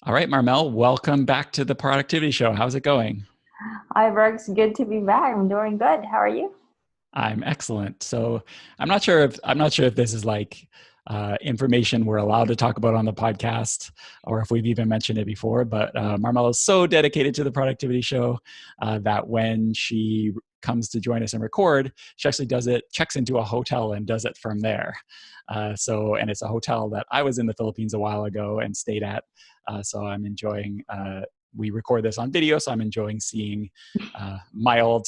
All right, Marmel, welcome back to the Productivity Show. How's it going? Hi, Brooks. Good to be back. I'm doing good. How are you? I'm excellent. So I'm not sure if this is like information we're allowed to talk about on the podcast, or if we've even mentioned it before. But Marmel is so dedicated to the Productivity Show that when she comes to join us and record, she actually does it, checks into a hotel and does it from there. And it's a hotel that I was in the Philippines a while ago and stayed at. So I'm enjoying. We record this on video, so I'm enjoying seeing my old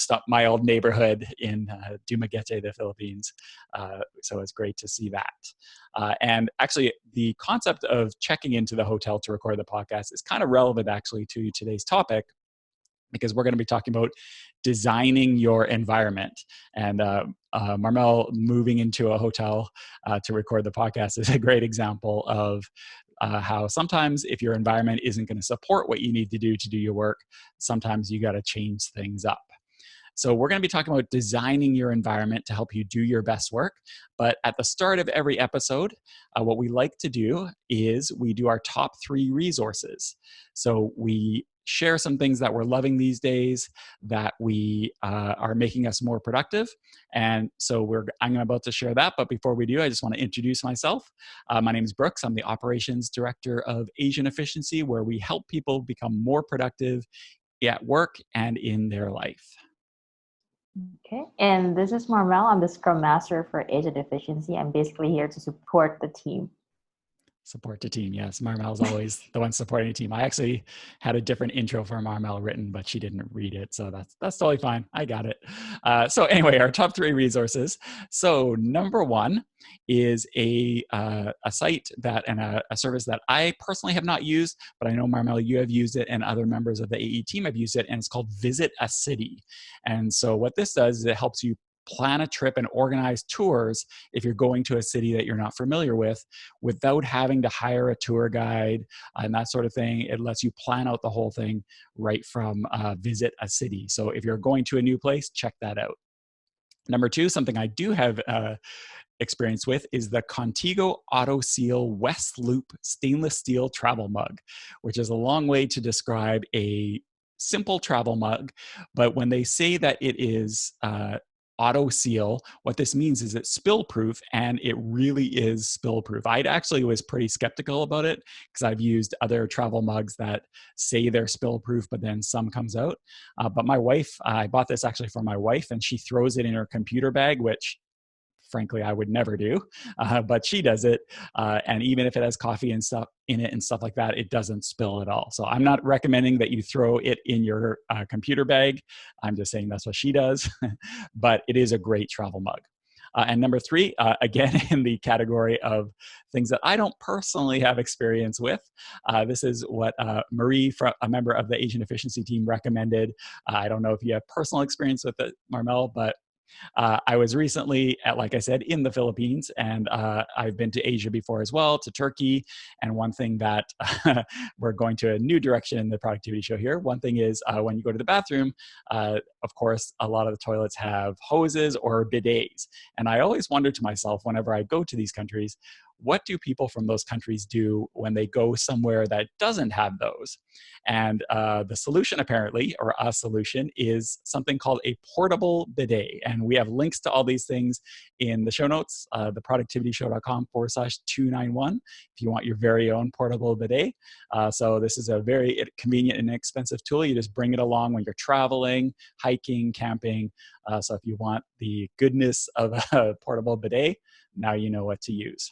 neighborhood in Dumaguete, the Philippines. So it's great to see that. And actually, the concept of checking into the hotel to record the podcast is kind of relevant actually to today's topic, because we're going to be talking about designing your environment. And Marmel moving into a hotel to record the podcast is a great example of how sometimes if your environment isn't going to support what you need to do your work, sometimes you got to change things up. So we're going to be talking about designing your environment to help you do your best work. But at the start of every episode, what we like to do is we do our top 3 resources. So we share some things that we're loving these days that we are making us more productive. And so I'm about to share that. But before we do, I just want to introduce myself. My name is Brooks. I'm the operations director of Asian Efficiency, where we help people become more productive at work and in their life. Okay. And this is Marmel. I'm the Scrum Master for Agent Efficiency. I'm basically here to support the team. Support the team. Yes, Marmel's always the one supporting the team. I actually had a different intro for Marmel written, but she didn't read it, so that's totally fine. I got it. So anyway, our top 3 resources. So number one is a site that and a service that I personally have not used, but I know Marmel, you have used it, and other members of the AE team have used it, and it's called Visit a City. And so what this does is it helps you plan a trip and organize tours if you're going to a city that you're not familiar with, without having to hire a tour guide and that sort of thing. It lets you plan out the whole thing right from Visit a City. So if you're going to a new place, check that out. Number 2, something I do have experience with, is the Contigo Auto Seal West Loop stainless steel travel mug, which is a long way to describe a simple travel mug. But when they say that it is auto seal, what this means is it's spill proof, and it really is spill proof. I actually was pretty skeptical about it because I've used other travel mugs that say they're spill proof, but then some comes out. But my wife, I bought this actually for my wife, and she throws it in her computer bag, which frankly I would never do, but she does it. And even if it has coffee and stuff in it and stuff like that, it doesn't spill at all. So I'm not recommending that you throw it in your computer bag. I'm just saying that's what she does. But it is a great travel mug. And number 3, again, in the category of things that I don't personally have experience with, this is what Marie, a member of the Asian Efficiency team, recommended. I don't know if you have personal experience with it, Marmel, but I was recently, like I said, in the Philippines, and I've been to Asia before as well, to Turkey. And one thing that we're going to a new direction in the productivity show here. One thing is when you go to the bathroom, of course, a lot of the toilets have hoses or bidets. And I always wonder to myself, whenever I go to these countries, what do people from those countries do when they go somewhere that doesn't have those? And the solution, apparently, or a solution, is something called a portable bidet. And we have links to all these things in the show notes, theproductivityshow.com/291, if you want your very own portable bidet. So this is a very convenient and inexpensive tool. You just bring it along when you're traveling, hiking, camping. So if you want the goodness of a portable bidet, now you know what to use.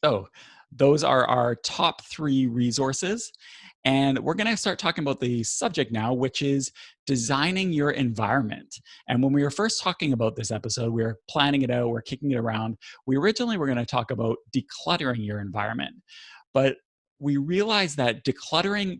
So those are our top 3 resources. And we're going to start talking about the subject now, which is designing your environment. And when we were first talking about this episode, we were planning it out, we're kicking it around. We originally were going to talk about decluttering your environment. But we realized that decluttering,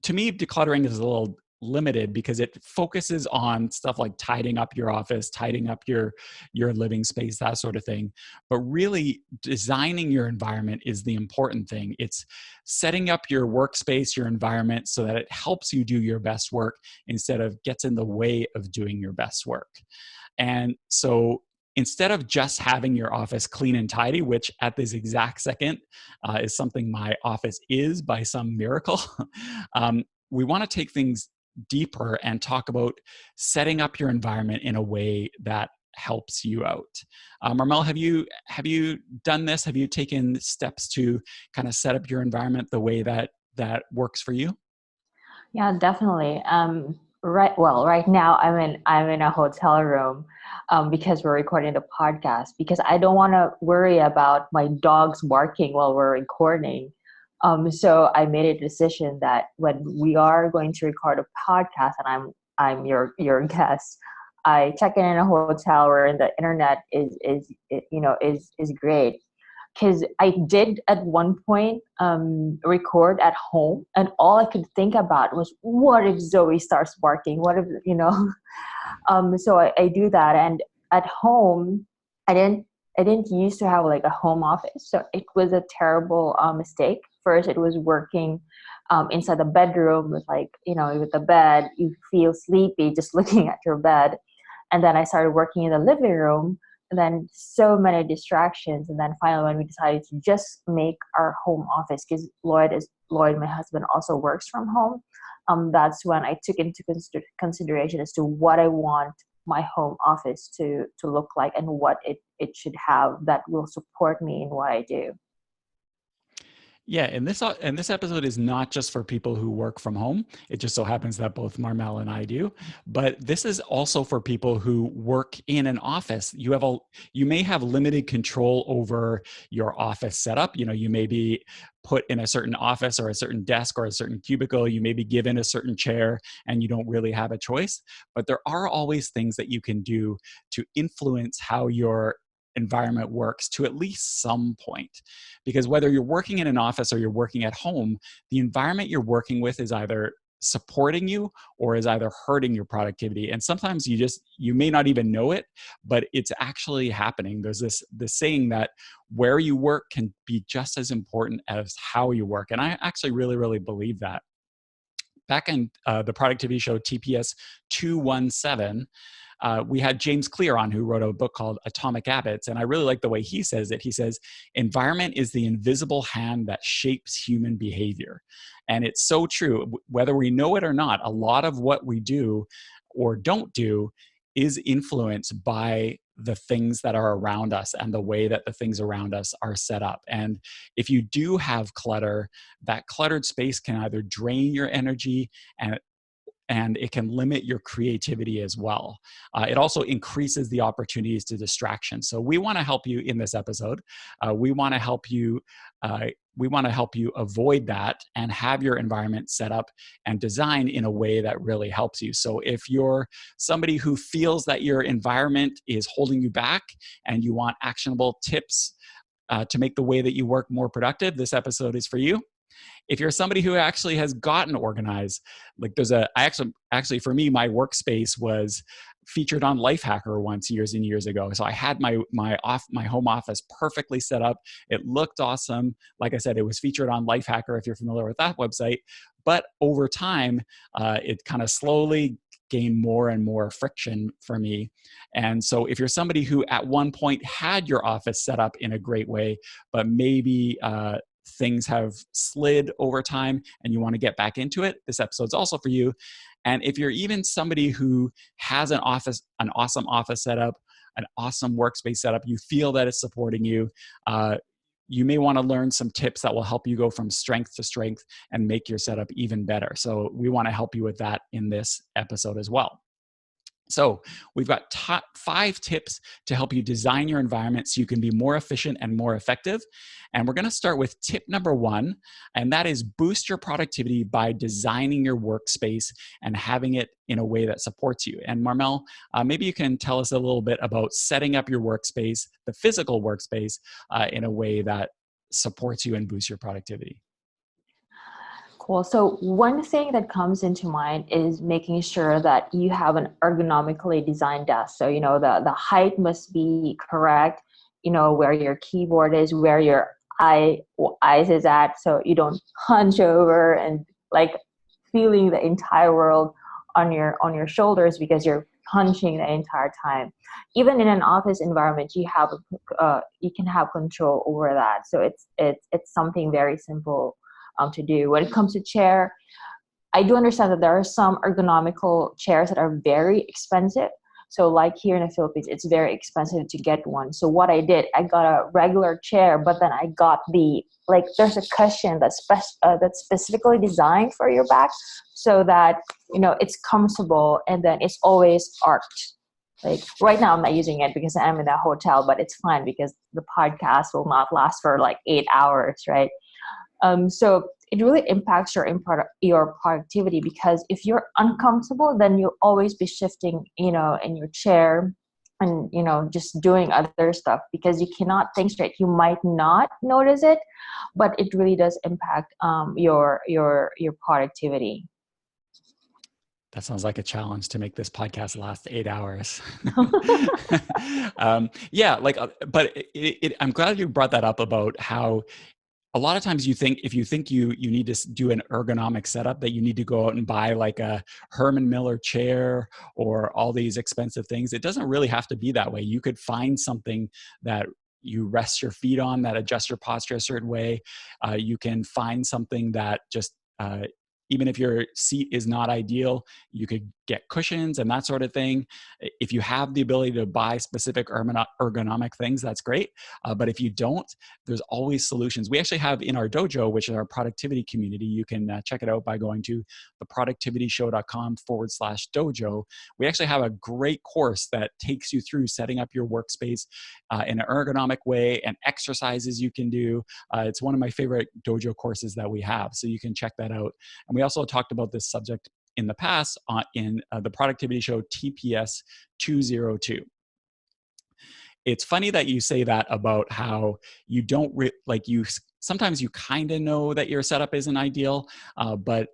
to me, decluttering is a little limited because it focuses on stuff like tidying up your office, tidying up your living space, that sort of thing. But really, designing your environment is the important thing. It's setting up your workspace, your environment, so that it helps you do your best work instead of gets in the way of doing your best work. And so instead of just having your office clean and tidy, which at this exact second is something my office is by some miracle, we want to take things deeper and talk about setting up your environment in a way that helps you out. Marmel, have you done this? Have you taken steps to kind of set up your environment the way that works for you? Yeah, definitely. Right now I'm in a hotel room because we're recording the podcast because I don't want to worry about my dogs barking while we're recording. So I made a decision that when we are going to record a podcast and I'm your guest, I check in a hotel where the internet is great, because I did at one point record at home, and all I could think about was, what if Zoe starts barking? What if So I do that, and at home, I didn't used to have like a home office, so it was a terrible mistake. First, it was working inside the bedroom with with the bed, you feel sleepy just looking at your bed, and then I started working in the living room, and then so many distractions, and then finally when we decided to just make our home office, because Lloyd, my husband, also works from home, that's when I took into consideration as to what I want my home office to look like and what it should have that will support me in what I do. Yeah, and this episode is not just for people who work from home. It just so happens that both Marmel and I do. But this is also for people who work in an office. You may have limited control over your office setup. You may be put in a certain office or a certain desk or a certain cubicle. You may be given a certain chair and you don't really have a choice. But there are always things that you can do to influence how your environment works to at least some point. Because whether you're working in an office or you're working at home, the environment you're working with is either supporting you or is either hurting your productivity. And sometimes you may not even know it, but it's actually happening. There's this saying that where you work can be just as important as how you work. And I actually really, really believe that. Back in the productivity show TPS 217, we had James Clear on, who wrote a book called Atomic Habits. And I really like the way he says it. He says, environment is the invisible hand that shapes human behavior. And it's so true. Whether we know it or not, a lot of what we do or don't do is influenced by the things that are around us and the way that the things around us are set up. And if you do have clutter, that cluttered space can either drain your energy and it can limit your creativity as well. It also increases the opportunities to distraction. So we want to help you in this episode. We want to help you. We want to help you avoid that and have your environment set up and designed in a way that really helps you. So if you're somebody who feels that your environment is holding you back and you want actionable tips to make the way that you work more productive, this episode is for you. If you're somebody who actually has gotten organized, like actually for me, my workspace was featured on Lifehacker once years and years ago. So I had my home office perfectly set up. It looked awesome. Like I said, it was featured on Lifehacker if you're familiar with that website. But over time, it kind of slowly gained more and more friction for me. And so if you're somebody who at one point had your office set up in a great way, but maybe things have slid over time and you want to get back into it, this episode's also for you. And if you're even somebody who has an awesome office setup, an awesome workspace setup, you feel that it's supporting you, you may want to learn some tips that will help you go from strength to strength and make your setup even better. So we want to help you with that in this episode as well. So we've got top 5 tips to help you design your environment so you can be more efficient and more effective. And we're going to start with tip number 1, and that is boost your productivity by designing your workspace and having it in a way that supports you. And Marmel, maybe you can tell us a little bit about setting up your workspace, the physical workspace, in a way that supports you and boosts your productivity. Cool. So one thing that comes into mind is making sure that you have an ergonomically designed desk. So, the height must be correct, where your keyboard is, where your eyes is at. So you don't hunch over and like feeling the entire world on your shoulders because you're hunching the entire time. Even in an office environment, you can have control over that. So it's something very simple to do. When it comes to chair, I do understand that there are some ergonomical chairs that are very expensive. So like here in the Philippines, it's very expensive to get one. So what I did, I got a regular chair, but then I got there's a cushion that's specifically designed for your back so that, it's comfortable and then it's always arched. Like right now I'm not using it because I'm in a hotel, but it's fine because the podcast will not last for like 8 hours, right? So it really impacts your productivity, because if you're uncomfortable, then you'll always be shifting, in your chair and, just doing other stuff because you cannot think straight. You might not notice it, but it really does impact your productivity. That sounds like a challenge to make this podcast last 8 hours. Yeah, but I'm glad you brought that up about how a lot of times if you think you need to do an ergonomic setup, that you need to go out and buy like a Herman Miller chair or all these expensive things. It doesn't really have to be that way. You could find something that you rest your feet on that adjusts your posture a certain way. You can find something that just even if your seat is not ideal, you could get cushions and that sort of thing. If you have the ability to buy specific ergonomic things, that's great. But if you don't, there's always solutions. We actually have in our dojo, which is our productivity community, you can check it out by going to theproductivityshow.com/dojo. We actually have a great course that takes you through setting up your workspace in an ergonomic way and exercises you can do. It's one of my favorite dojo courses that we have, so you can check that out. And we also talked about this subject in the past in the productivity show TPS292. It's funny that you say that about how you don't sometimes you kind of know that your setup isn't ideal, but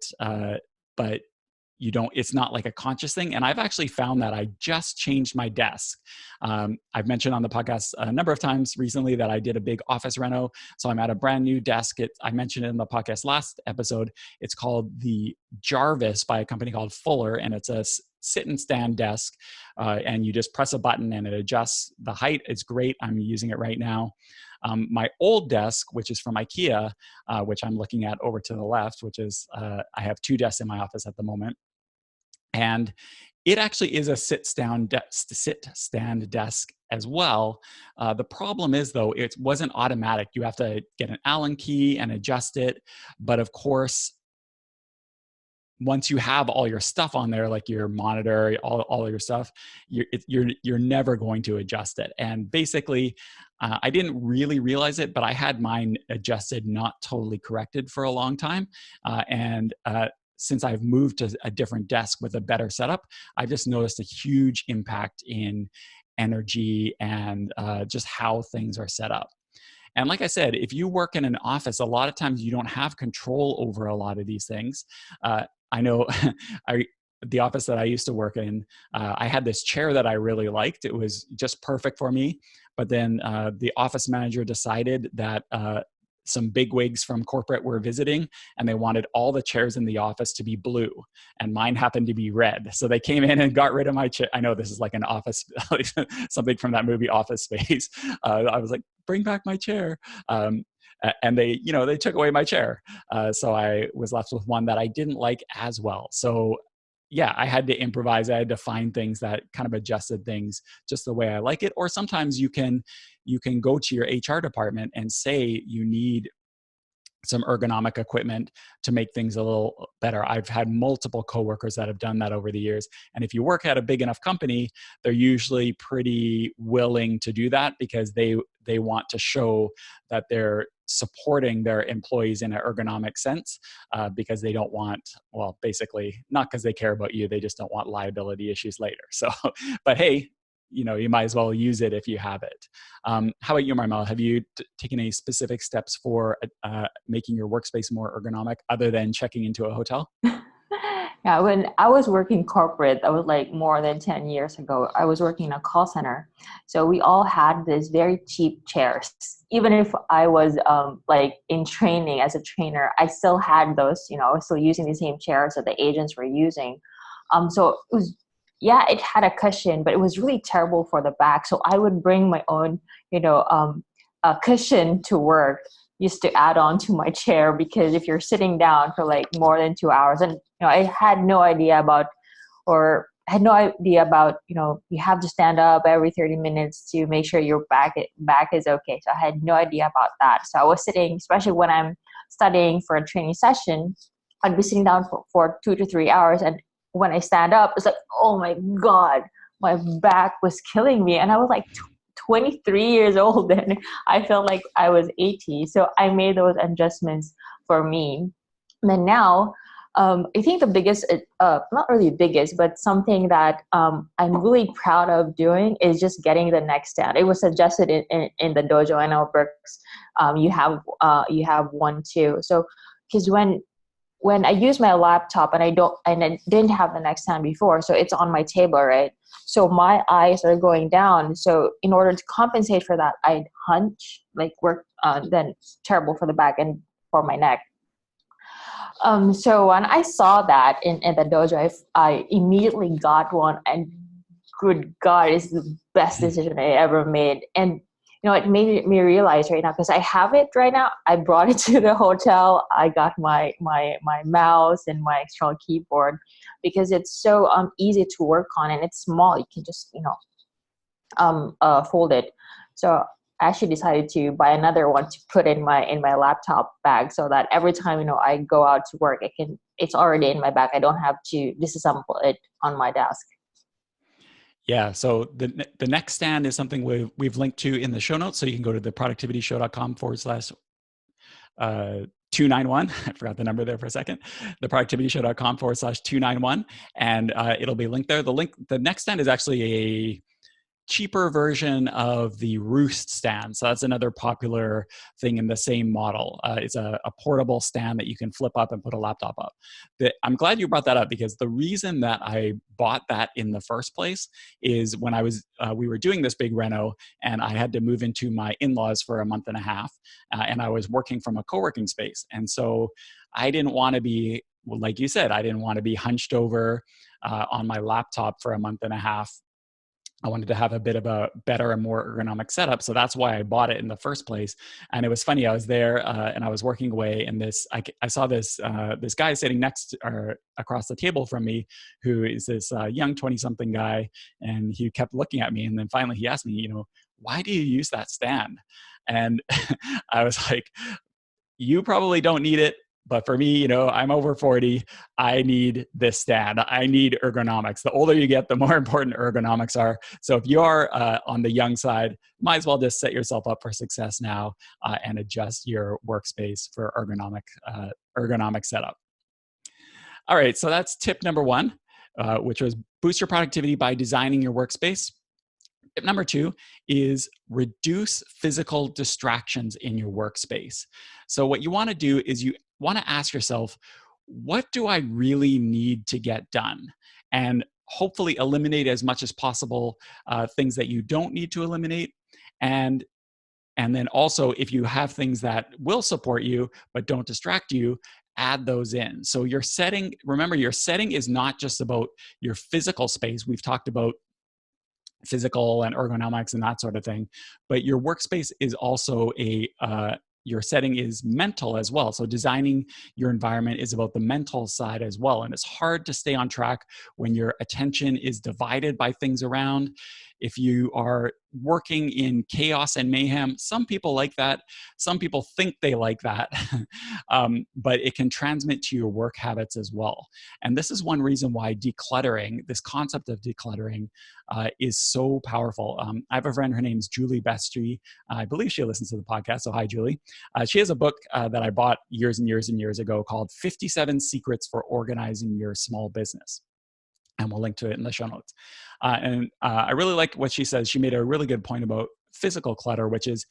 you don't, it's not like a conscious thing. And I've actually found that I just changed my desk. I've mentioned on the podcast a number of times recently that I did a big office reno. So I'm at a brand new desk. I mentioned it in the podcast last episode. It's called the Jarvis by a company called Fuller, and it's a sit and stand desk. And you just press a button and it adjusts the height. It's great. I'm using it right now. My old desk, which is from IKEA, which I'm looking at over to the left, which is, I have 2 desks in my office at the moment. And it actually is a sit-stand desk as well. The problem is, though, it wasn't automatic. You have to get an Allen key and adjust it. But of course, once you have all your stuff on there, like your monitor, all of your stuff, you're never going to adjust it. And basically, I didn't really realize it, but I had mine adjusted, not totally corrected for a long time. Since I've moved to a different desk with a better setup, I just noticed a huge impact in energy and just how things are set up. And like I said, if you work in an office, a lot of times you don't have control over a lot of these things. I know the office that I used to work in, I had this chair that I really liked. It was just perfect for me. But then the office manager decided that some bigwigs from corporate were visiting, and they wanted all the chairs in the office to be blue, and mine happened to be red. So they came in and got rid of my chair. I know this is like an office, something from that movie Office Space. I was like, bring back my chair. And they took away my chair. So I was left with one that I didn't like as well. So yeah, I had to improvise. I had to find things that kind of adjusted things just the way I like it. Or sometimes you can go to your HR department and say you need some ergonomic equipment to make things a little better. I've had multiple coworkers that have done that over the years. And if you work at a big enough company, they're usually pretty willing to do that because they want to show that they're supporting their employees in an ergonomic sense, because they don't want, well, basically not because they care about you, they just don't want liability issues later. So, but hey, you might as well use it if you have it. How about you, Marmel? Have you taken any specific steps for making your workspace more ergonomic other than checking into a hotel? Yeah, when I was working corporate, that was like more than 10 years ago, I was working in a call center. So we all had these very cheap chairs. Even if I was like in training as a trainer, I still had those, I was still using the same chairs that the agents were using. So it was yeah, it had a cushion, but it was really terrible for the back. So I would bring my own, a cushion to work, used to add on to my chair, because if you're sitting down for like more than 2 hours, and I had no idea about, you have to stand up every 30 minutes to make sure your back is okay. So I had no idea about that. So I was sitting, especially when I'm studying for a training session, I'd be sitting down for 2 to 3 hours. And when I stand up, it's like, oh my God, my back was killing me. And I was like 23 years old and I felt like I was 80. So I made those adjustments for me. And then now, I think the biggest, not really biggest, but something that I'm really proud of doing is just getting the neck stand. It was suggested in the dojo and our books. You have one too. So, because when I use my laptop and I didn't have the neck stand before, so it's on my table, right? So my eyes are going down. So in order to compensate for that, I'd hunch, like work, then terrible for the back and for my neck. So when I saw that in the dojo, I immediately got one, and good God, it's the best decision I ever made. And it made me realize right now, because I have it right now. I brought it to the hotel. I got my mouse and my external keyboard, because it's so easy to work on, and it's small. You can just fold it. So I actually decided to buy another one to put in my laptop bag, so that every time I go out to work, it's already in my bag. I don't have to disassemble it on my desk. Yeah. So the next stand is something we've linked to in the show notes. So you can go to theproductivityshow.com/291. I forgot the number there for a second. Theproductivityshow.com/291. And it'll be linked there. The next stand is actually a cheaper version of the Roost stand. So that's another popular thing in the same model. It's a portable stand that you can flip up and put a laptop up. I'm glad you brought that up, because the reason that I bought that in the first place is when we were doing this big reno, and I had to move into my in-laws for a month and a half, and I was working from a co-working space. And so I didn't want to be, like you said, I didn't want to be hunched over on my laptop for a month and a half. I wanted to have a bit of a better and more ergonomic setup. So that's why I bought it in the first place. And it was funny. I was there and I was working away, and I saw this guy sitting next or across the table from me, who is this young 20-something guy. And he kept looking at me. And then finally he asked me, why do you use that stand? And I was like, you probably don't need it. But for me, I'm over 40. I need this stand. I need ergonomics. The older you get, the more important ergonomics are. So if you are on the young side, might as well just set yourself up for success now and adjust your workspace for ergonomic setup. All right, so that's tip number one, which was boost your productivity by designing your workspace. Tip number two is reduce physical distractions in your workspace. So what you want to do is you want to ask yourself, what do I really need to get done? And hopefully eliminate as much as possible things that you don't need to eliminate. And then also, if you have things that will support you but don't distract you, add those in. So remember, your setting is not just about your physical space. We've talked about physical and ergonomics and that sort of thing, but your workspace is also your setting is mental as well. So designing your environment is about the mental side as well. And it's hard to stay on track when your attention is divided by things around. If you are working in chaos and mayhem, some people like that. Some people think they like that, but it can transmit to your work habits as well. And this is one reason why this concept of decluttering is so powerful. I have a friend, her name's Julie Bestry. I believe she listens to the podcast, so hi, Julie. She has a book that I bought years and years and years ago called 57 Secrets for Organizing Your Small Business. And we'll link to it in the show notes. I really like what she says. She made a really good point about physical clutter, which is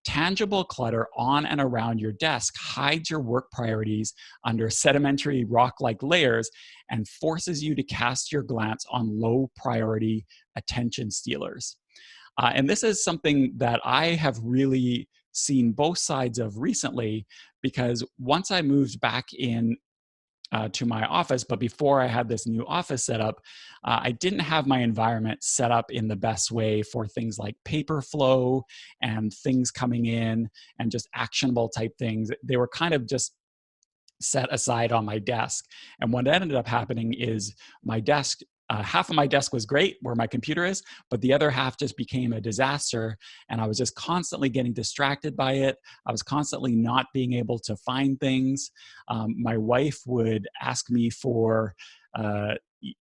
tangible clutter on and around your desk hides your work priorities under sedimentary rock-like layers and forces you to cast your glance on low priority attention stealers. And this is something that I have really seen both sides of recently, because once I moved back in to my office. But before I had this new office set up, I didn't have my environment set up in the best way for things like paper flow and things coming in and just actionable type things. They were kind of just set aside on my desk. And what ended up happening is my desk, half of my desk was great where my computer is, but the other half just became a disaster. And I was just constantly getting distracted by it. I was constantly not being able to find things. My wife would ask me for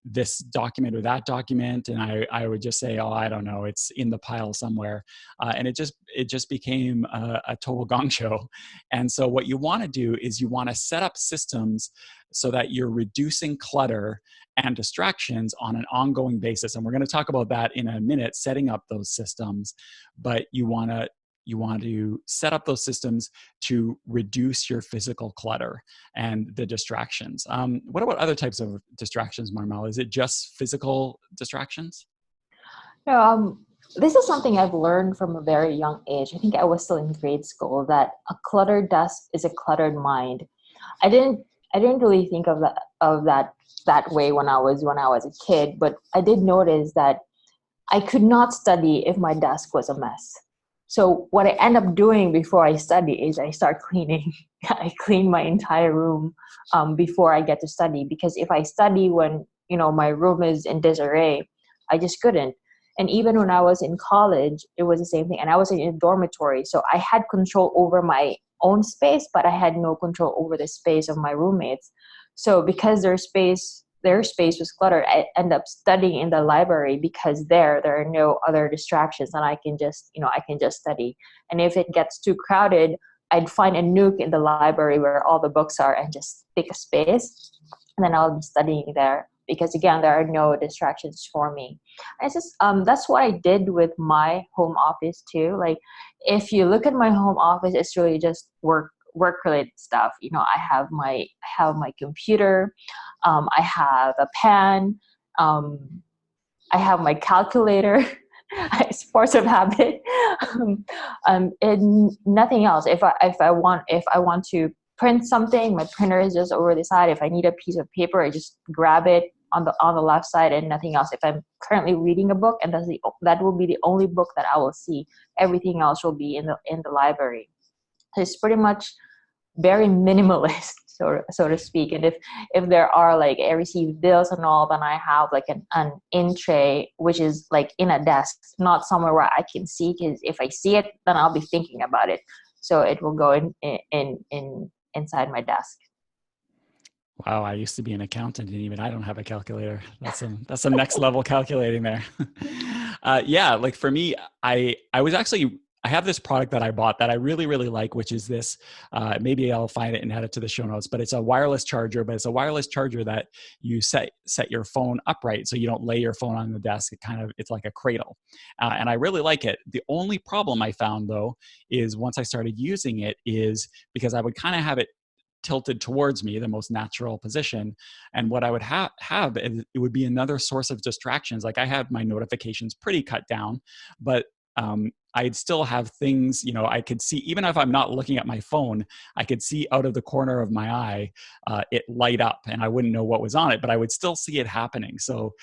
this document or that document, and I would just say, oh, I don't know, it's in the pile somewhere. And it just became a total gong show. And so what you want to do is you want to set up systems so that you're reducing clutter and distractions on an ongoing basis. And we're going to talk about that in a minute, setting up those systems. But you want to set up those systems to reduce your physical clutter and the distractions. What about other types of distractions, Marmel? Is it just physical distractions? No, this is something I've learned from a very young age. I think I was still in grade school, that a cluttered desk is a cluttered mind. I didn't really think of that way when I was a kid, but I did notice that I could not study if my desk was a mess. So what I end up doing before I study is I start cleaning. I clean my entire room before I get to study, because if I study when my room is in disarray, I just couldn't. And even when I was in college, it was the same thing. And I was in a dormitory, so I had control over my own space, but I had no control over the space of my roommates. So because their space was cluttered, I end up studying in the library, because there are no other distractions, and I can just study. And if it gets too crowded, I'd find a nook in the library where all the books are and just pick a space, and then I'll be studying there, because again, there are no distractions for me. And it's just that's what I did with my home office too. Like, if you look at my home office, it's really just work related stuff. I have my computer, I have a pen, I have my calculator. It's force of habit, and nothing else. If I want to print something, my printer is just over the side. If I need a piece of paper, I just grab it on the left side, and nothing else. If I'm currently reading a book, and that will be the only book that I will see, everything else will be in the library. It's pretty much very minimalist, so to speak. And if there are, like, I receive bills and all, then I have like an in tray, which is like in a desk, not somewhere where I can see, because if I see it, then I'll be thinking about it. So it will go in inside my desk. Wow, I used to be an accountant, and even I don't have a calculator. That's some next level calculating there. Yeah, like for me, I have this product that I bought that I really, really like, which is this. Maybe I'll find it and add it to the show notes. But it's a wireless charger. But it's a wireless charger that you set your phone upright, so you don't lay your phone on the desk. It's like a cradle, and I really like it. The only problem I found, though, is once I started using it, is because I would kind of have it tilted towards me, the most natural position. And what I would have, it would be another source of distractions. Like, I have my notifications pretty cut down, but I'd still have things, I could see, even if I'm not looking at my phone, I could see out of the corner of my eye, it light up, and I wouldn't know what was on it, but I would still see it happening. So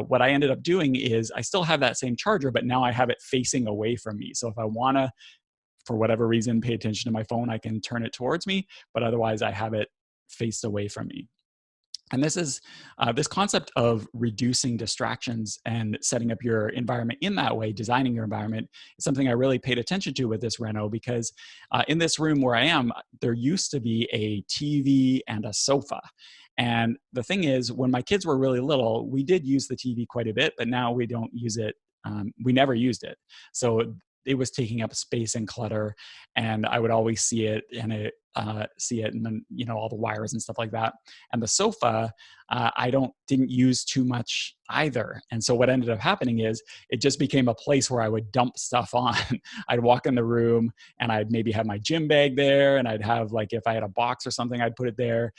what I ended up doing is I still have that same charger, but now I have it facing away from me. So if I want to, for whatever reason, pay attention to my phone, I can turn it towards me, but otherwise I have it faced away from me. And this is this concept of reducing distractions and setting up your environment in that way, designing your environment, is something I really paid attention to with this reno, because in this room where I am, there used to be a TV and a sofa. And the thing is, when my kids were really little, we did use the TV quite a bit, but now we don't use it. We never used it. So it was taking up space and clutter, and I would always see it, and then all the wires and stuff like that. And the sofa, I didn't use too much either. And so what ended up happening is it just became a place where I would dump stuff on. I'd walk in the room, and I'd maybe have my gym bag there, and I'd have, like, if I had a box or something, I'd put it there.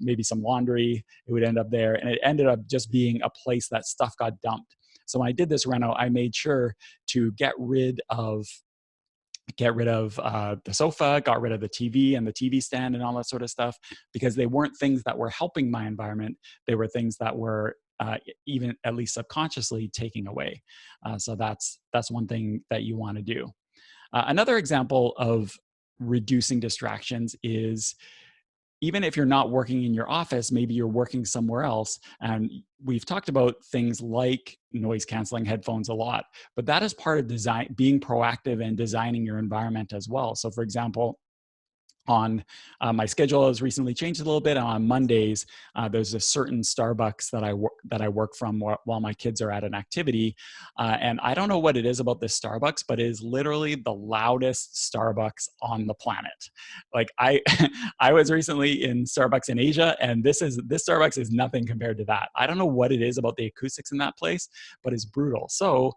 Maybe some laundry, it would end up there, and it ended up just being a place that stuff got dumped. So when I did this reno, I made sure to get rid of get rid of the sofa, got rid of the TV and the TV stand and all that sort of stuff, because they weren't things that were helping my environment. They were things that were even at least subconsciously taking away. So that's one thing that you want to do. Another example of reducing distractions is, even if you're not working in your office, maybe you're working somewhere else. And we've talked about things like noise canceling headphones a lot, but that is part of design, being proactive and designing your environment as well. So for example, on my schedule has recently changed a little bit. On Mondays, there's a certain Starbucks that I work from while my kids are at an activity, and I don't know what it is about this Starbucks, but it is literally the loudest Starbucks on the planet. Like I, I was recently in Starbucks in Asia, and this Starbucks is nothing compared to that. I don't know what it is about the acoustics in that place, but it's brutal. So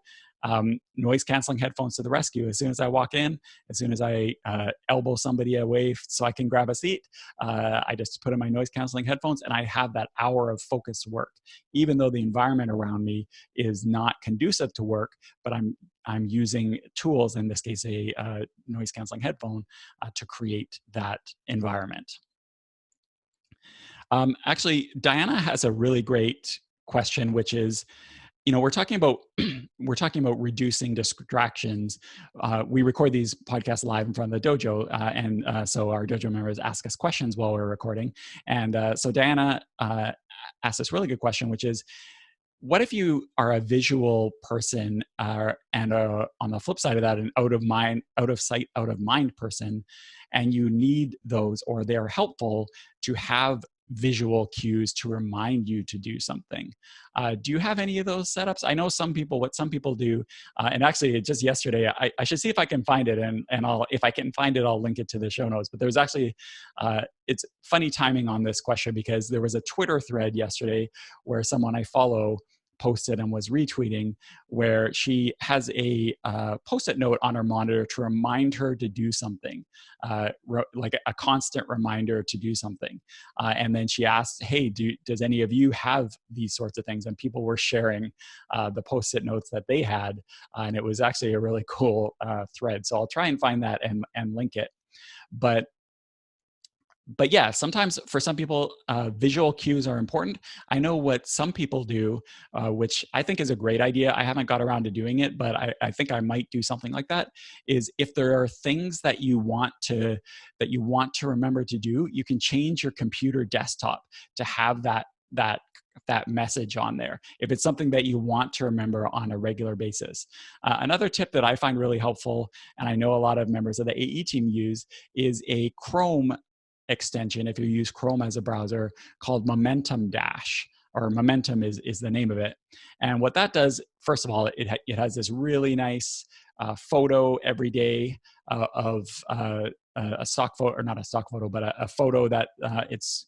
noise canceling headphones to the rescue. As soon as I walk in, as soon as I elbow somebody away so I can grab a seat, I just put in my noise canceling headphones, and I have that hour of focused work, even though the environment around me is not conducive to work. But I'm using tools, in this case a noise canceling headphone, to create that environment. Actually, Diana has a really great question, which is, we're talking about reducing distractions. We record these podcasts live in front of the dojo, and so our dojo members ask us questions while we're recording. And so Diana asked this really good question, which is, what if you are a visual person, and on the flip side of that, an out of sight, out of mind person, and you need those, or they're helpful to have visual cues to remind you to do something. Do you have any of those setups? I know what some people do, and actually just yesterday, I should see if I can find it, and if I can find it, I'll link it to the show notes. But there's actually, it's funny timing on this question, because there was a Twitter thread yesterday where someone I follow posted and was retweeting, where she has a post-it note on her monitor to remind her to do something, like a constant reminder to do something. And then she asked, hey, does any of you have these sorts of things? And people were sharing the post-it notes that they had. And it was actually a really cool thread. So I'll try and find that and link it. But yeah, sometimes for some people, visual cues are important. I know what some people do, which I think is a great idea. I haven't got around to doing it, but I think I might do something like that. Is if there are things that you want to remember to do, you can change your computer desktop to have that message on there, if it's something that you want to remember on a regular basis. Another tip that I find really helpful, and I know a lot of members of the AE team use, is a Chrome extension, if you use Chrome as a browser, called Momentum Dash, or Momentum is the name of it. And what that does, first of all, it has this really nice photo every day of a stock photo, or not a stock photo, but a photo that it's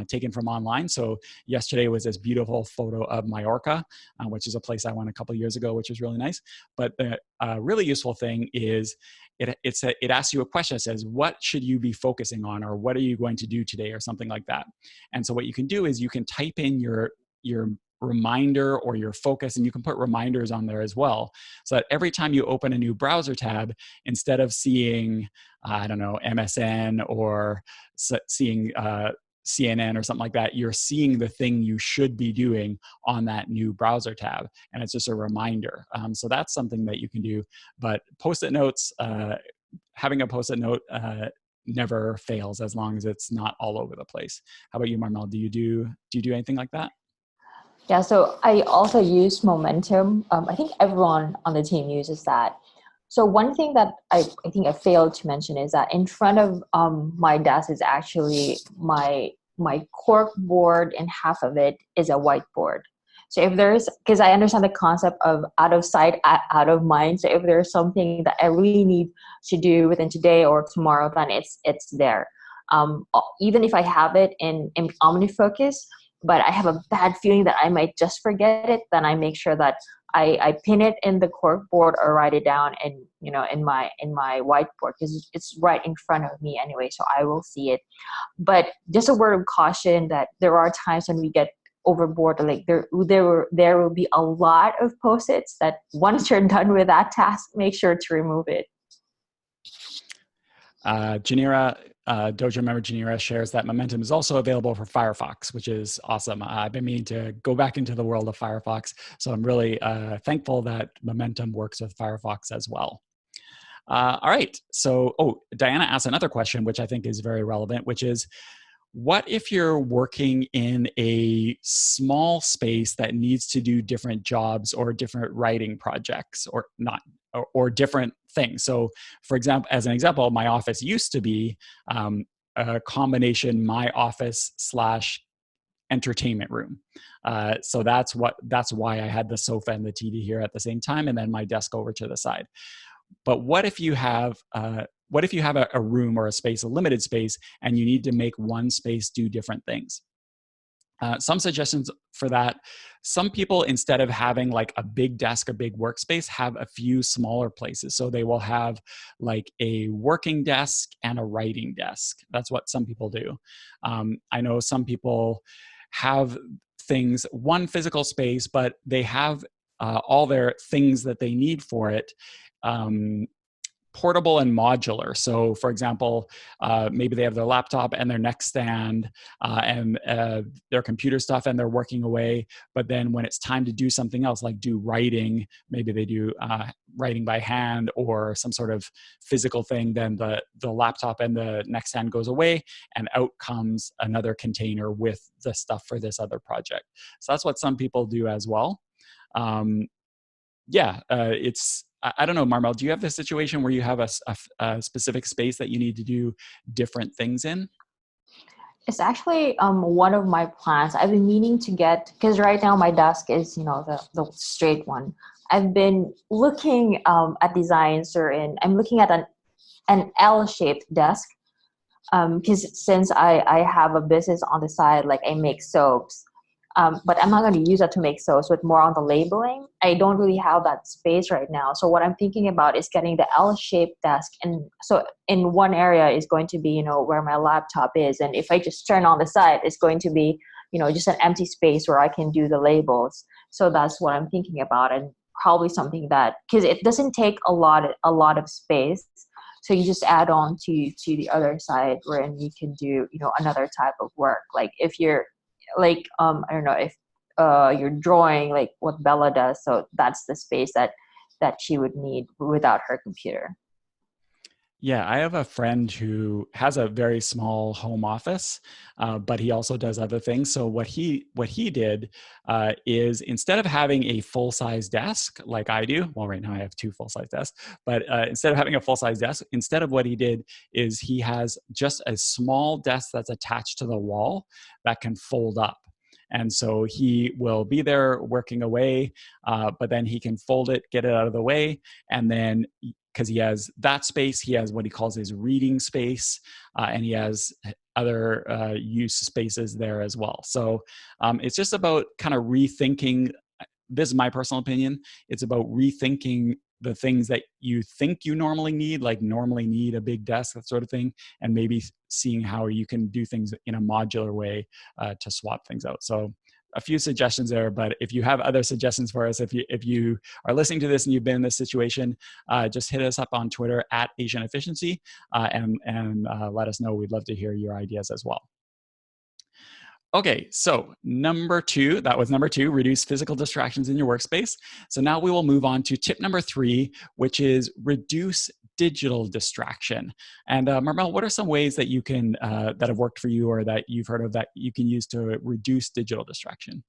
taken from online. So yesterday was this beautiful photo of Mallorca, which is a place I went a couple of years ago, which was really nice. But the really useful thing is it asks you a question. It says, what should you be focusing on, or what are you going to do today, or something like that. And so what you can do is you can type in your reminder or your focus, and you can put reminders on there as well, so that every time you open a new browser tab, instead of seeing, I don't know, MSN or seeing CNN or something like that, you're seeing the thing you should be doing on that new browser tab. And it's just a reminder. So that's something that you can do. But post-it notes, having a post-it note never fails, as long as it's not all over the place. How about you, Marmel? Do you do anything like that? Yeah, so I also use Momentum. I think everyone on the team uses that. So one thing that I think I failed to mention is that in front of my desk is actually my cork board, and half of it is a whiteboard. So if there's, because I understand the concept of out of sight, out of mind. So if there's something that I really need to do within today or tomorrow, then it's there. Even if I have it in OmniFocus, but I have a bad feeling that I might just forget it, then I make sure that I pin it in the cork board or write it down in my whiteboard, because it's right in front of me anyway, so I will see it. But just a word of caution that there are times when we get overboard, like there will be a lot of post-its that once you're done with that task, make sure to remove it. Janira, Dojo member Janira shares that Momentum is also available for Firefox, which is awesome. I've been meaning to go back into the world of Firefox, so I'm really thankful that Momentum works with Firefox as well. All right, so, Diana asked another question, which I think is very relevant, which is, what if you're working in a small space that needs to do different jobs or different writing projects or not, or different things? So for example, as an example, my office used to be a combination my office / entertainment room. So that's why I had the sofa and the TV here at the same time, and then my desk over to the side. But what if you have a room or a space, a limited space, and you need to make one space do different things? Some suggestions for that. Some people, instead of having like a big desk, a big workspace, have a few smaller places. So they will have like a working desk and a writing desk. That's what some people do. I know some people have one physical space, but they have all their things that they need for it portable and modular. So for example, maybe they have their laptop and their neck stand and their computer stuff, and they're working away. But then when it's time to do something else, like do writing, maybe they do writing by hand or some sort of physical thing, then the laptop and the neck stand goes away, and out comes another container with the stuff for this other project. So that's what some people do as well. It's, I don't know, Marmel, do you have this situation where you have a specific space that you need to do different things in? It's actually one of my plans. I've been meaning to get, because right now my desk is, the straight one. I've been looking at designs, I'm looking at an L-shaped desk, because since I have a business on the side, like I make soaps. But I'm not going to use that to make soaps, but more on the labeling. I don't really have that space right now. So what I'm thinking about is getting the L-shaped desk. And so in one area is going to be, where my laptop is. And if I just turn on the side, it's going to be, just an empty space where I can do the labels. So that's what I'm thinking about. And probably something that, because it doesn't take a lot of space. So you just add on to the other side wherein you can do, another type of work. Like if you're, like I don't know if you're drawing like what Bella does, so that's the space that she would need without her computer. Yeah, I have a friend who has a very small home office, but he also does other things. So what he did is, instead of having a full-size desk like I do, well, right now I have two full-size desks, but instead of having a full-size desk, instead of what he did is he has just a small desk that's attached to the wall that can fold up. And so he will be there working away, but then he can fold it, get it out of the way, and then, because he has that space, he has what he calls his reading space, and he has other use spaces there as well. So it's just about kind of rethinking. This is my personal opinion. It's about rethinking the things that you think you normally need, like normally need a big desk, that sort of thing, and maybe seeing how you can do things in a modular way to swap things out. So a few suggestions there, but if you have other suggestions for us, if you are listening to this and you've been in this situation, just hit us up on Twitter at Asian Efficiency and let us know. We'd love to hear your ideas as well. Okay, so that was number two, reduce physical distractions in your workspace. So now we will move on to tip number 3, which is reduce digital distraction. And Marmel, what are some ways that you can, that have worked for you or that you've heard of that you can use to reduce digital distraction?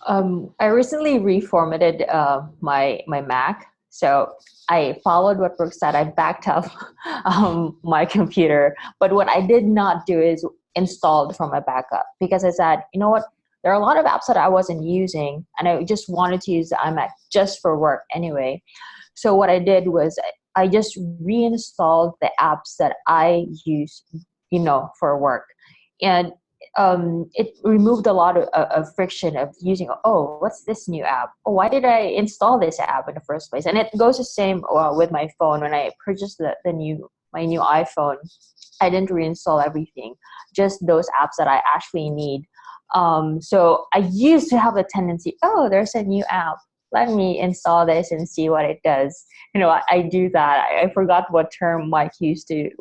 I recently reformatted my Mac. So I followed what Brooke said. I backed up my computer. But what I did not do is installed from a backup, because I said, you know what? There are a lot of apps that I wasn't using, and I just wanted to use the iMac just for work anyway. So what I did was I just reinstalled the apps that I use, for work. And it removed a lot of friction of using, what's this new app? Oh, why did I install this app in the first place? And it goes the same with my phone. When I purchased my new iPhone, I didn't reinstall everything, just those apps that I actually need. So I used to have a tendency, there's a new app. let me install this and see what it does. I do that. I forgot what term Mike used to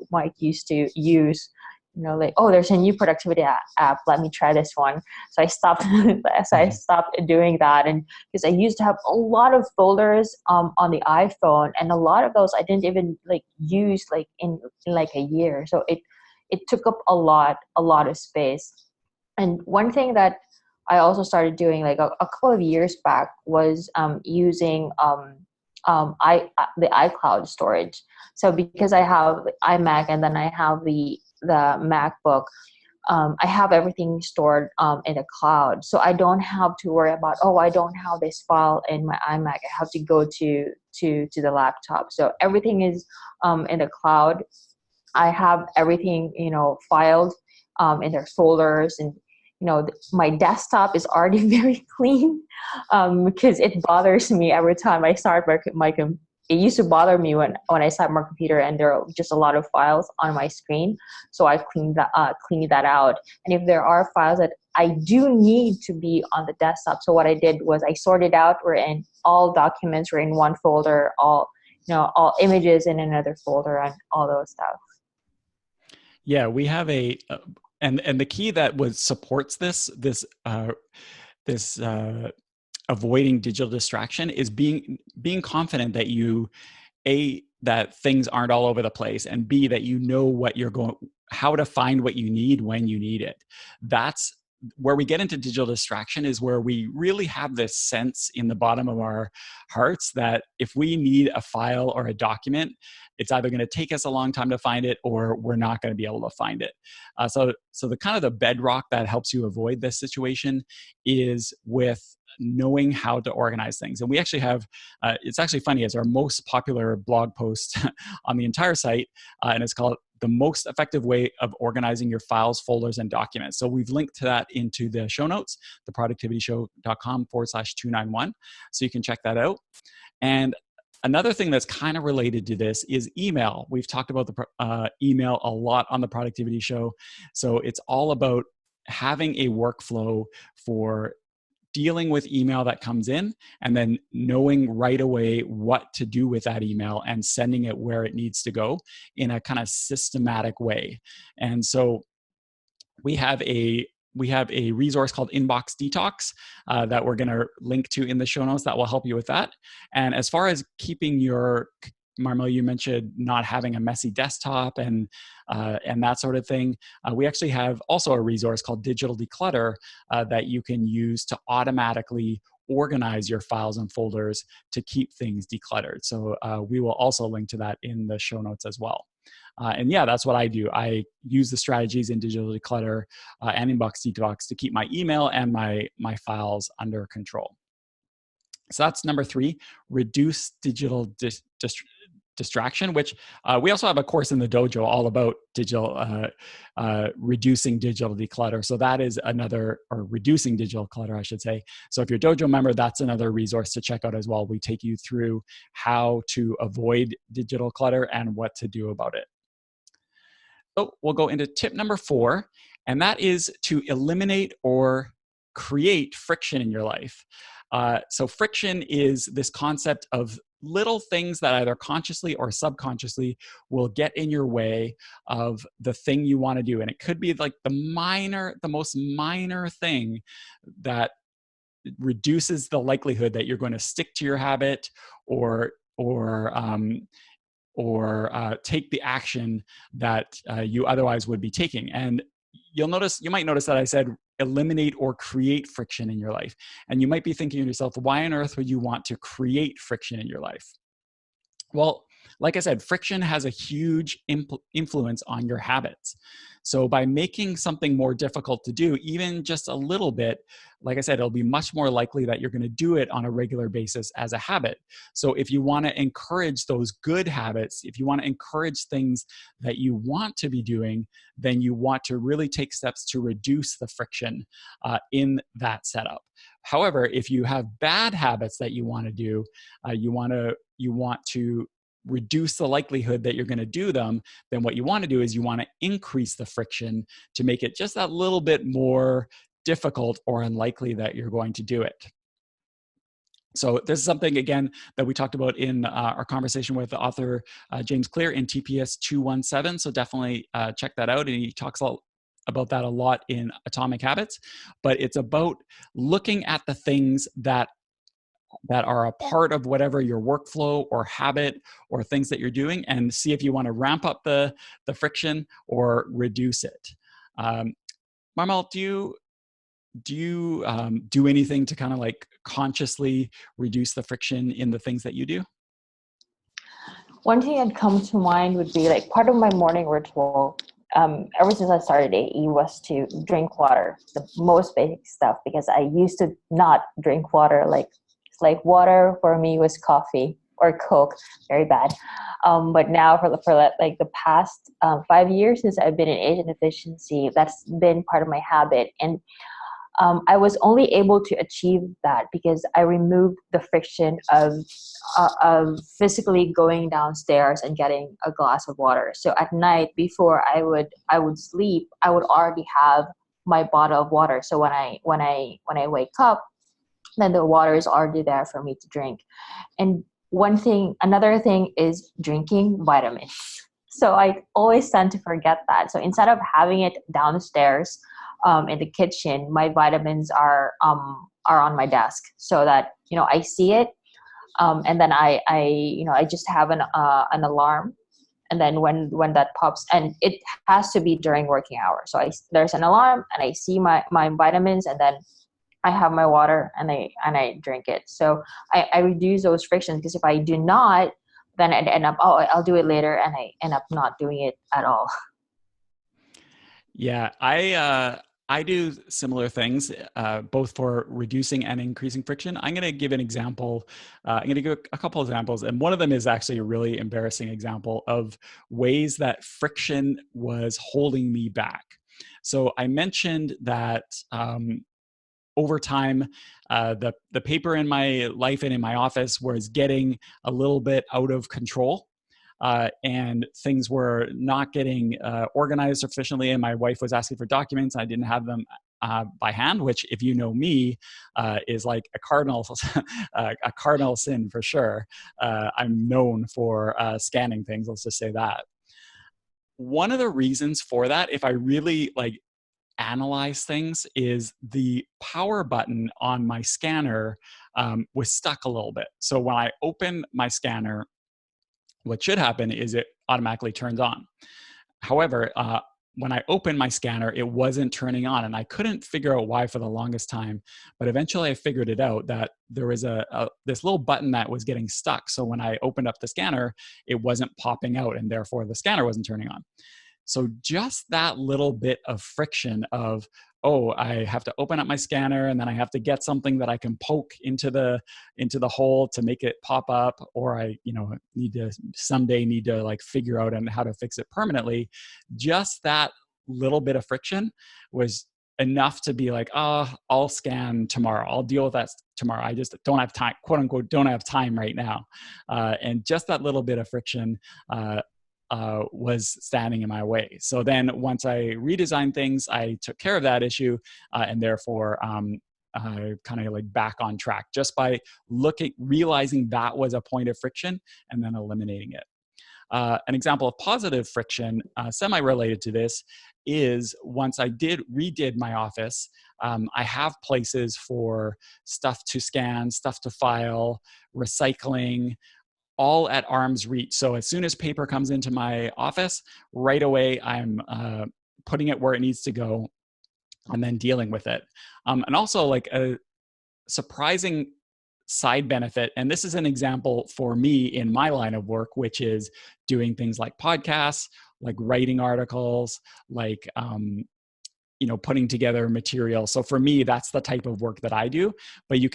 use. Like, oh, there's a new productivity app. Let me try this one. So I stopped. So I stopped doing that, and because I used to have a lot of folders on the iPhone, and a lot of those I didn't even like use like in like a year. So it took up a lot of space. And one thing that I also started doing like a couple of years back was using the iCloud storage. So because I have the iMac and then I have the MacBook, I have everything stored in the cloud. So I don't have to worry about, oh, I don't have this file in my iMac. I have to go to the laptop. So everything is in the cloud. I have everything, filed in their folders, and my desktop is already very clean because it bothers me every time I start it used to bother me when I start my computer and there are just a lot of files on my screen. So I clean that out. And if there are files that I do need to be on the desktop, so what I did was I sorted out. We're in all documents were in one folder, all images in another folder, and all those stuff. Yeah, we have and the key that supports this avoiding digital distraction is being confident that that things aren't all over the place, and B, that how to find what you need when you need it. That's where we get into digital distraction, is where we really have this sense in the bottom of our hearts that if we need a file or a document, it's either going to take us a long time to find it or we're not going to be able to find it. So the kind of the bedrock that helps you avoid this situation is with knowing how to organize things. And we actually have, it's actually funny, it's our most popular blog post on the entire site, and it's called The Most Effective Way of Organizing Your Files, Folders, and Documents. So we've linked to that into the show notes, theproductivityshow.com/291. So you can check that out. And another thing that's kind of related to this is email. We've talked about the email a lot on the Productivity Show. So it's all about having a workflow for dealing with email that comes in, and then knowing right away what to do with that email and sending it where it needs to go in a kind of systematic way. And so we have a resource called Inbox Detox that we're going to link to in the show notes that will help you with that. And as far as keeping Marmel, you mentioned not having a messy desktop and that sort of thing. We actually have also a resource called Digital Declutter that you can use to automatically organize your files and folders to keep things decluttered. So we will also link to that in the show notes as well. And yeah, that's what I do. I use the strategies in Digital Declutter and Inbox Detox to keep my email and my files under control. So that's number 3, reduce digital distraction, which we also have a course in the dojo all about reducing digital declutter. So that is or reducing digital clutter, I should say. So if you're a dojo member, that's another resource to check out as well. We take you through how to avoid digital clutter and what to do about it. So we'll go into tip number 4, and that is to eliminate or create friction in your life. So friction is this concept of little things that either consciously or subconsciously will get in your way of the thing you want to do. And it could be like the most minor thing that reduces the likelihood that you're going to stick to your habit or take the action that you otherwise would be taking. And you might notice that I said eliminate or create friction in your life. And you might be thinking to yourself, why on earth would you want to create friction in your life? Well, like I said, friction has a huge influence on your habits. So by making something more difficult to do, even just a little bit, like I said, it'll be much more likely that you're going to do it on a regular basis as a habit. So if you want to encourage those good habits, if you want to encourage things that you want to be doing, then you want to really take steps to reduce the friction in that setup. However, if you have bad habits that you want to do, you want to reduce the likelihood that you're going to do them, then what you want to do is you want to increase the friction to make it just that little bit more difficult or unlikely that you're going to do it. So this is something, again, that we talked about in our conversation with the author James Clear in TPS291. So definitely check that out. And he talks about that a lot in Atomic Habits. But it's about looking at the things that are a part of whatever your workflow or habit or things that you're doing, and see if you want to ramp up the friction or reduce it. Marmel, do you do anything to kind of like consciously reduce the friction in the things that you do? One thing that comes to mind would be like part of my morning ritual. Ever since I started AE was to drink water, the most basic stuff, because I used to not drink water. Like water for me was coffee or Coke, very bad. But now for the past 5 years since I've been in Asian deficiency, that's been part of my habit. And I was only able to achieve that because I removed the friction of physically going downstairs and getting a glass of water. So at night before I would sleep, I would already have my bottle of water. So when I wake up, then the water is already there for me to drink. And another thing is drinking vitamins. So I always tend to forget that. So instead of having it downstairs in the kitchen, my vitamins are on my desk, so that I see it, and then I just have an alarm, and then when that pops, and it has to be during working hours. So there's an alarm, and I see my vitamins, and then I have my water, and I drink it. So I reduce those frictions, because if I do not, then I'd end up, I'll do it later, and I end up not doing it at all. Yeah, I do similar things, both for reducing and increasing friction. I'm going to give an example. I'm going to give a couple examples, and one of them is actually a really embarrassing example of ways that friction was holding me back. So I mentioned that over time, the paper in my life and in my office was getting a little bit out of control. And things were not getting organized sufficiently, and my wife was asking for documents. I didn't have them by hand, which, if you know me, is like a cardinal a cardinal sin for sure. I'm known for scanning things. Let's just say that. One of the reasons for that, if I really analyze things, is the power button on my scanner was stuck a little bit. So when I open my scanner, what should happen is it automatically turns on. However, when I opened my scanner, it wasn't turning on, and I couldn't figure out why for the longest time. But eventually I figured it out, that there was this little button that was getting stuck. So when I opened up the scanner, it wasn't popping out, and therefore the scanner wasn't turning on. So just that little bit of friction of, I have to open up my scanner, and then I have to get something that I can poke into the hole to make it pop up, or I someday need to like figure out on how to fix it permanently. Just that little bit of friction was enough to be like, I'll scan tomorrow. I'll deal with that tomorrow. I just don't have time, quote unquote, don't have time right now. And just that little bit of friction was standing in my way. So then once I redesigned things, I took care of that issue, and therefore kind of like back on track, just by realizing that was a point of friction and then eliminating it. An example of positive friction, semi-related to this, is once I redid my office, I have places for stuff to scan, stuff to file, recycling, all at arm's reach. So as soon as paper comes into my office, right away I'm putting it where it needs to go and then dealing with it. And also, like, a surprising side benefit, and this is an example for me in my line of work, which is doing things like podcasts, like writing articles, like putting together material. So for me, that's the type of work that I do. But you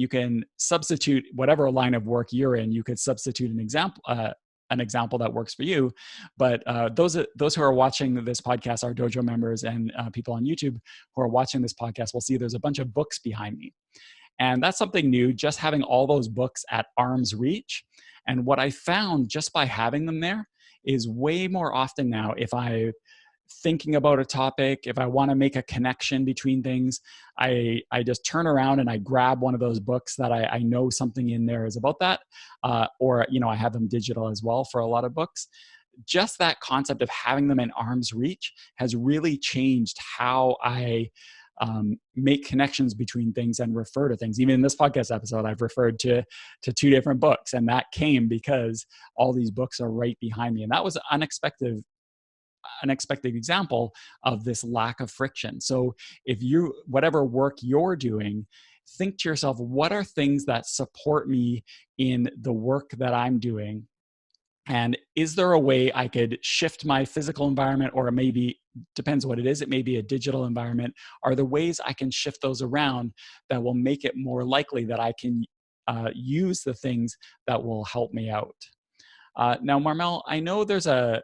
can substitute whatever line of work you're in. You could substitute an example that works for you. But those who are watching this podcast, our dojo members and people on YouTube who are watching this podcast, will see there's a bunch of books behind me. And that's something new, just having all those books at arm's reach. And what I found just by having them there is, way more often now, if I thinking about a topic, if I want to make a connection between things, I just turn around and I grab one of those books that I know something in there is about that. Or, I have them digital as well for a lot of books. Just that concept of having them in arm's reach has really changed how I make connections between things and refer to things. Even in this podcast episode, I've referred to two different books, and that came because all these books are right behind me. And that was an unexpected example of this lack of friction. So whatever work you're doing, think to yourself, what are things that support me in the work that I'm doing? And is there a way I could shift my physical environment, or maybe, depends what it is, it may be a digital environment. Are there ways I can shift those around that will make it more likely that I can use the things that will help me out? Now, Marmel, I know there's a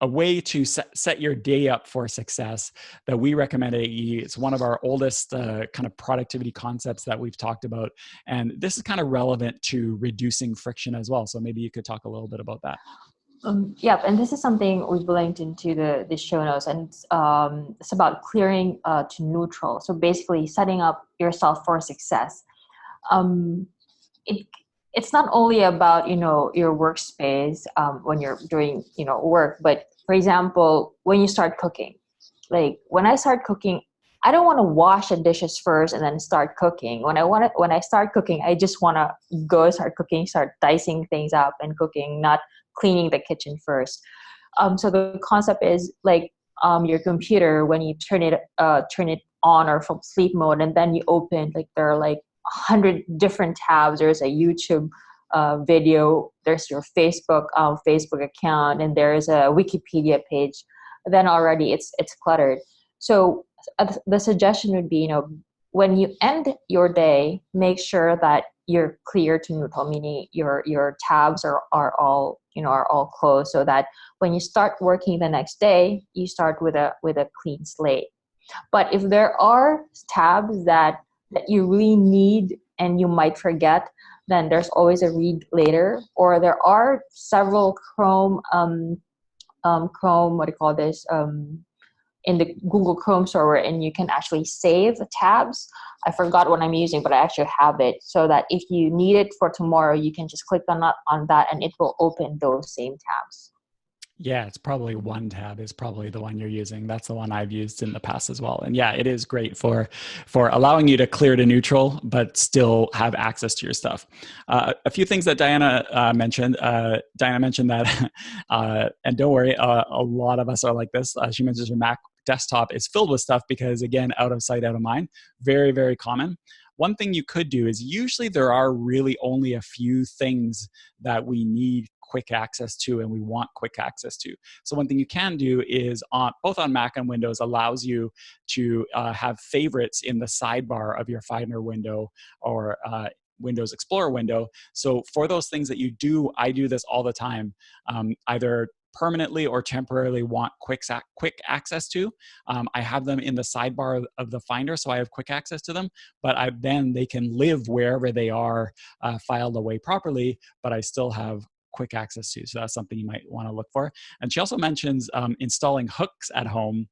way to set your day up for success that we recommend at AE. It's one of our oldest kind of productivity concepts that we've talked about. And this is kind of relevant to reducing friction as well. So maybe you could talk a little bit about that. Yep, and this is something we've linked into the show notes, and it's about clearing to neutral. So basically setting up yourself for success. It's not only about, your workspace when you're doing, work, but for example, when you start cooking, like when I start cooking, I don't want to wash the dishes first and then start cooking. When I start cooking, I just want to go start cooking, start dicing things up and cooking, not cleaning the kitchen first. So the concept is like your computer, when you turn it on or from sleep mode, and then you open, like there are like 100 different tabs. There's a YouTube video, there's your Facebook account, and there's a Wikipedia page. Then already it's cluttered. So the suggestion would be, when you end your day, make sure that you're clear to neutral, meaning your tabs are all closed, so that when you start working the next day, you start with a clean slate. But if there are tabs that you really need and you might forget, then there's always a read later, or there are several Chrome, in the Google Chrome store, and you can actually save tabs. I forgot what I'm using, but I actually have it, so that if you need it for tomorrow, you can just click on that and it will open those same tabs. Yeah, it's probably one tab is probably the one you're using. That's the one I've used in the past as well. And yeah, it is great for allowing you to clear to neutral, but still have access to your stuff. A few things that Diana mentioned. Diana mentioned that, and don't worry, a lot of us are like this. She mentions her Mac desktop is filled with stuff because, again, out of sight, out of mind. Very, very common. One thing you could do is, usually there are really only a few things that we need quick access to and we want quick access to. So one thing you can do is, both on Mac and Windows, allows you to have favorites in the sidebar of your Finder window or Windows Explorer window. So for those things that you do, I do this all the time, either permanently or temporarily want quick access to. I have them in the sidebar of the Finder, so I have quick access to them, but then they can live wherever they are filed away properly, but I still have quick access to. So that's something you might want to look for. And she also mentions installing hooks at home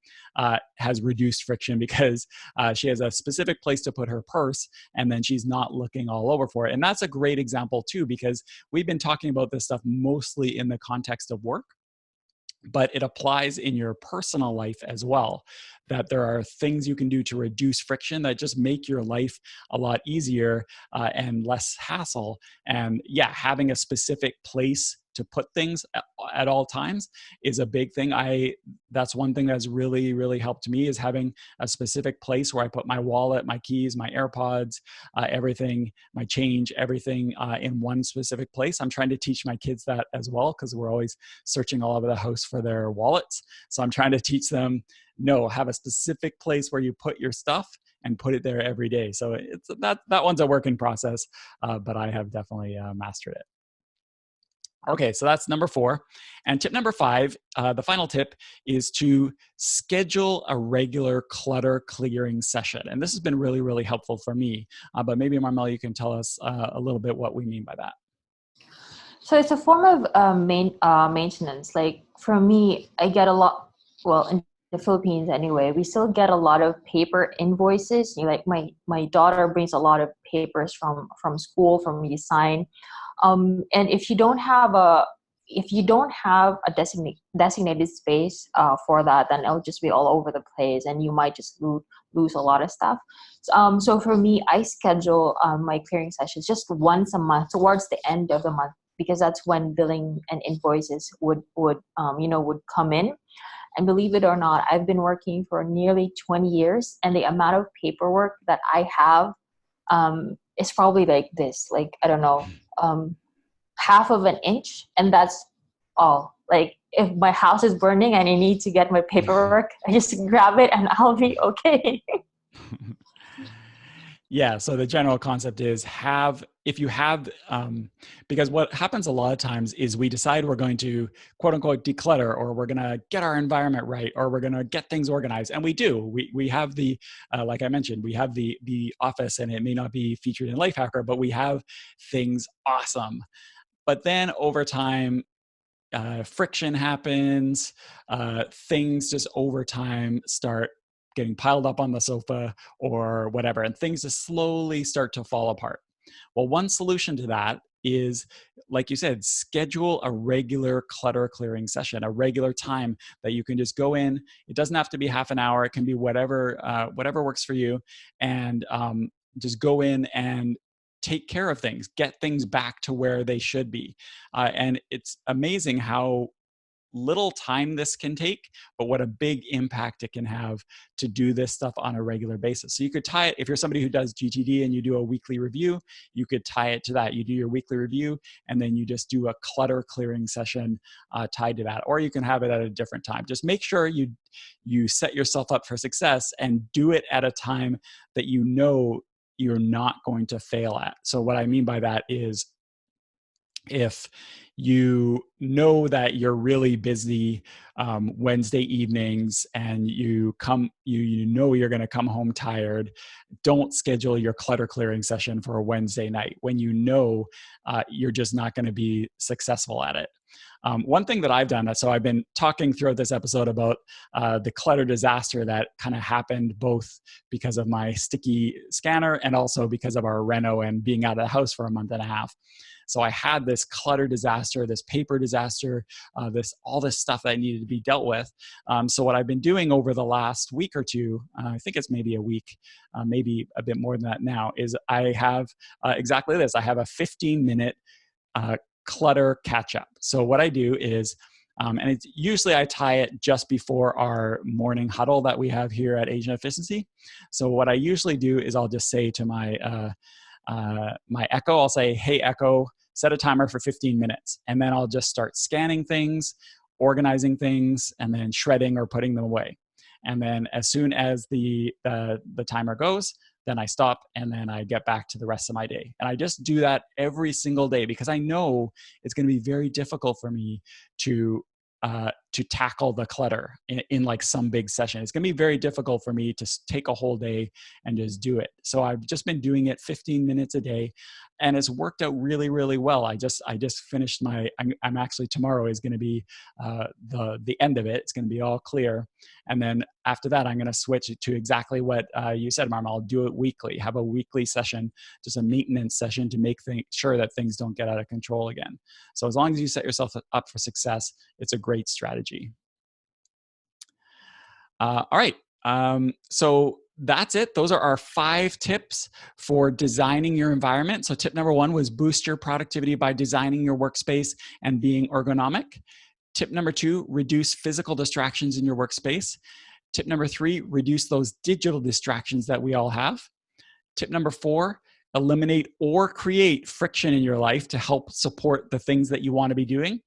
has reduced friction because she has a specific place to put her purse, and then she's not looking all over for it. And that's a great example too, because we've been talking about this stuff mostly in the context of work, but it applies in your personal life as well, that there are things you can do to reduce friction that just make your life a lot easier and less hassle. And yeah, having a specific place to put things at all times is a big thing. That's one thing that's really, really helped me, is having a specific place where I put my wallet, my keys, my AirPods, everything, my change, everything in one specific place. I'm trying to teach my kids that as well, because we're always searching all over the house for their wallets. So I'm trying to teach them, no, have a specific place where you put your stuff and put it there every day. So that one's a work in process, but I have definitely mastered it. Okay, so that's number 4. And tip number 5, the final tip, is to schedule a regular clutter clearing session. And this has been really, really helpful for me. But maybe, Marmel, you can tell us a little bit what we mean by that. So it's a form of maintenance. Like for me, I get a lot. Well, in the Philippines anyway, we still get a lot of paper invoices. You know, like my daughter brings a lot of papers from school for me to sign. And if you don't have a designated space for that, then it'll just be all over the place, and you might just lose a lot of stuff. So for me, I schedule my clearing sessions just once a month towards the end of the month, because that's when billing and invoices would come in. And believe it or not, I've been working for nearly 20 years, and the amount of paperwork that I have is probably like this, like I don't know, half of an inch, and that's all. Like if my house is burning and I need to get my paperwork, I just grab it and I'll be okay. Yeah. So the general concept is if you have, because what happens a lot of times is we decide we're going to quote unquote declutter, or we're going to get our environment right, or we're going to get things organized. And we do, we have like I mentioned, we have the office, and it may not be featured in Lifehacker, but we have things awesome. But then over time, friction happens, things just over time start getting piled up on the sofa or whatever, and things just slowly start to fall apart. Well, one solution to that is, like you said, schedule a regular clutter clearing session, a regular time that you can just go in. It doesn't have to be half an hour. It can be whatever works for you, and just go in and take care of things, get things back to where they should be. And it's amazing how little time this can take, but what a big impact it can have to do this stuff on a regular basis. So you could tie it, if you're somebody who does GTD and you do a weekly review, you could tie it to that. You do your weekly review, and then you just do a clutter clearing session tied to that. Or you can have it at a different time. Just make sure you set yourself up for success and do it at a time that you know you're not going to fail at. So what I mean by that is, if you know that you're really busy Wednesday evenings, and you know you're going to come home tired, don't schedule your clutter clearing session for a Wednesday night when you know you're just not going to be successful at it. One thing that I've done, so I've been talking throughout this episode about the clutter disaster that kind of happened both because of my sticky scanner and also because of our reno and being out of the house for a month and a half. So I had this clutter disaster, this paper disaster, all this stuff that needed to be dealt with. So what I've been doing over the last week or two, I think it's maybe a week, maybe a bit more than that now, is I have exactly this. I have a 15-minute clutter catch up. So what I do is, and it's usually I tie it just before our morning huddle that we have here at Agent Efficiency. So what I usually do is I'll just say to my Echo, I'll say, hey, Echo, set a timer for 15 minutes. And then I'll just start scanning things, organizing things, and then shredding or putting them away. And then as soon as the timer goes, then I stop, and then I get back to the rest of my day. And I just do that every single day, because I know it's going to be very difficult for me to tackle the clutter in like some big session. It's going to be very difficult for me to take a whole day and just do it. So I've just been doing it 15 minutes a day, and it's worked out really, really well. I just finished I'm actually, tomorrow is going to be the end of it. It's going to be all clear. And then after that, I'm going to switch it to exactly what you said, Marma. I'll do it weekly, have a weekly session, just a maintenance session to make sure that things don't get out of control again. So as long as you set yourself up for success, it's a great strategy. All right. So that's it. Those are our 5 tips for designing your environment. So tip number 1 was boost your productivity by designing your workspace and being ergonomic. Tip number 2, reduce physical distractions in your workspace. Tip number 3, reduce those digital distractions that we all have. Tip number 4, eliminate or create friction in your life to help support the things that you want to be doing.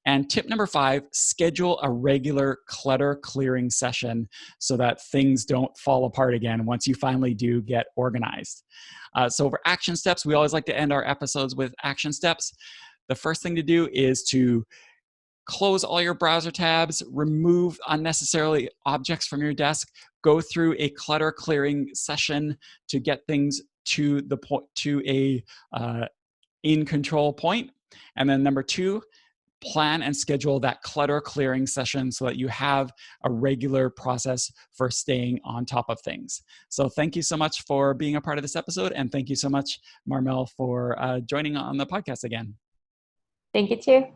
And tip number 5, schedule a regular clutter clearing session so that things don't fall apart again once you finally do get organized. So for action steps, we always like to end our episodes with action steps. The first thing to do is to close all your browser tabs, remove unnecessarily objects from your desk, go through a clutter clearing session to get things to a in control point. And then number 2, plan and schedule that clutter clearing session so that you have a regular process for staying on top of things. So thank you so much for being a part of this episode. And thank you so much, Marmel, for joining on the podcast again. Thank you too.